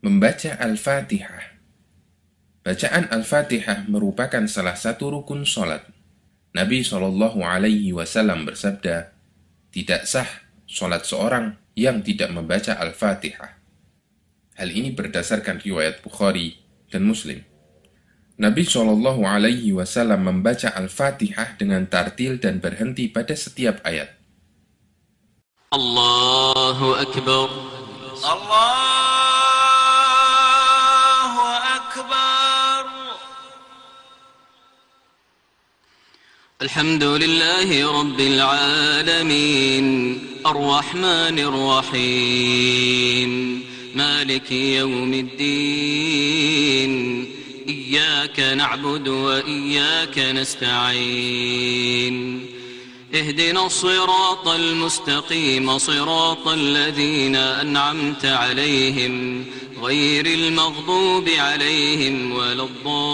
Membaca Al-Fatihah. Bacaan Al-Fatihah merupakan salah satu rukun sholat. Nabi SAW bersabda, tidak sah sholat seorang yang tidak membaca Al-Fatihah. Hal ini berdasarkan riwayat Bukhari dan Muslim. Nabi SAW membaca Al-Fatihah dengan tartil dan berhenti pada setiap ayat. Allahu Akbar. Alhamdulillahi Rabbil Alamin, Ar-Rahmanir Rahim, Maliki Yawmiddin, Iyyaka na'budu wa iyyaka nasta'in, اهدنا الصراط المستقيم صراط الذين أنعمت عليهم غير المغضوب عليهم ولا الضالين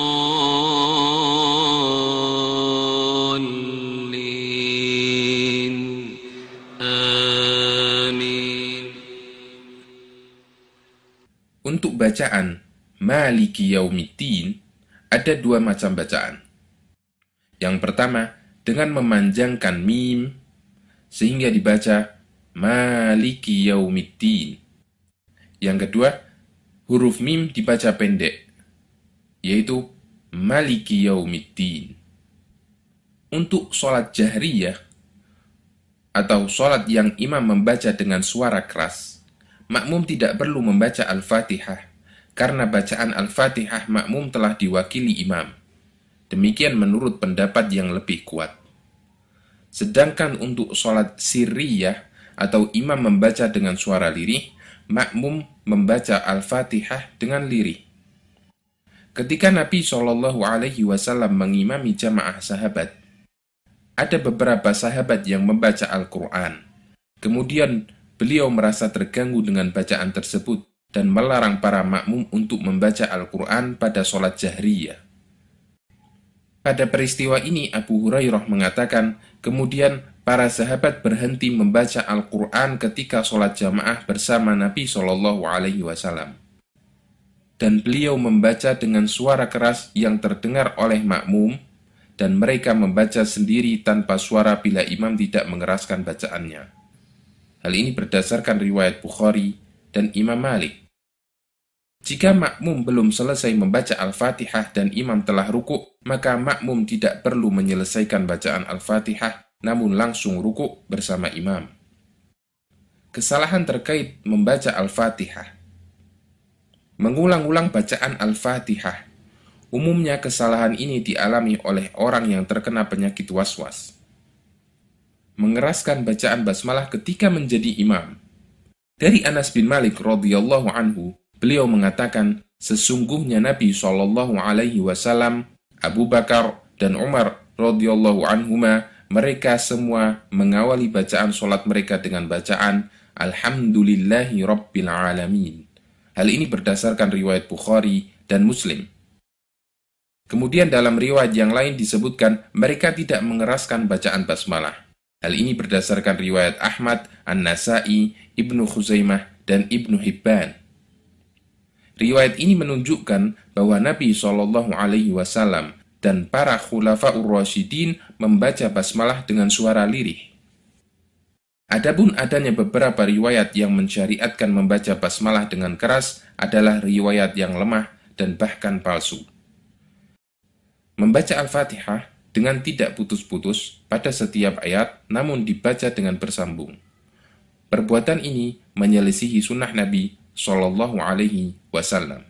آمين. Untuk bacaan Maliki Yaumiddin ada dua macam bacaan. Yang pertama, dengan memanjangkan mim sehingga dibaca Maliki Yaumiddin. Yang kedua, huruf mim dibaca pendek, yaitu Maliki Yaumiddin. Untuk sholat jahriyah atau sholat yang imam membaca dengan suara keras, makmum tidak perlu membaca Al-Fatihah karena bacaan Al-Fatihah makmum telah diwakili imam. Demikian menurut pendapat yang lebih kuat. Sedangkan untuk sholat sirriyah atau imam membaca dengan suara lirih, makmum membaca Al-Fatihah dengan lirih. Ketika Nabi SAW mengimami jamaah sahabat, ada beberapa sahabat yang membaca Al-Quran. Kemudian beliau merasa terganggu dengan bacaan tersebut dan melarang para makmum untuk membaca Al-Quran pada sholat jahriyah. Pada peristiwa ini Abu Hurairah mengatakan, kemudian para sahabat berhenti membaca Al-Quran ketika sholat jamaah bersama Nabi SAW. Dan beliau membaca dengan suara keras yang terdengar oleh makmum, dan mereka membaca sendiri tanpa suara bila imam tidak mengeraskan bacaannya. Hal ini berdasarkan riwayat Bukhari dan Imam Malik. Jika makmum belum selesai membaca Al-Fatihah dan imam telah rukuk, maka makmum tidak perlu menyelesaikan bacaan Al-Fatihah, namun langsung rukuk bersama imam. Kesalahan terkait membaca Al-Fatihah. Mengulang-ulang bacaan Al-Fatihah. Umumnya kesalahan ini dialami oleh orang yang terkena penyakit waswas. Mengeraskan bacaan basmalah ketika menjadi imam. Dari Anas bin Malik radhiyallahu anhu, beliau mengatakan, sesungguhnya Nabi SAW, Abu Bakar, dan Umar radhiyallahu anhuma, mereka semua mengawali bacaan sholat mereka dengan bacaan Alhamdulillahi Rabbil Alamin. Hal ini berdasarkan riwayat Bukhari dan Muslim. Kemudian dalam riwayat yang lain disebutkan, mereka tidak mengeraskan bacaan basmalah. Hal ini berdasarkan riwayat Ahmad, An-Nasai, Ibnu Khuzaimah, dan Ibnu Hibban. Riwayat ini menunjukkan bahwa Nabi SAW dan para khulafa'ur rasyidin membaca basmalah dengan suara lirih. Adapun adanya beberapa riwayat yang mensyariatkan membaca basmalah dengan keras adalah riwayat yang lemah dan bahkan palsu. Membaca Al-Fatihah dengan tidak putus-putus pada setiap ayat namun dibaca dengan bersambung. Perbuatan ini menyelisihi sunnah Nabi SAW.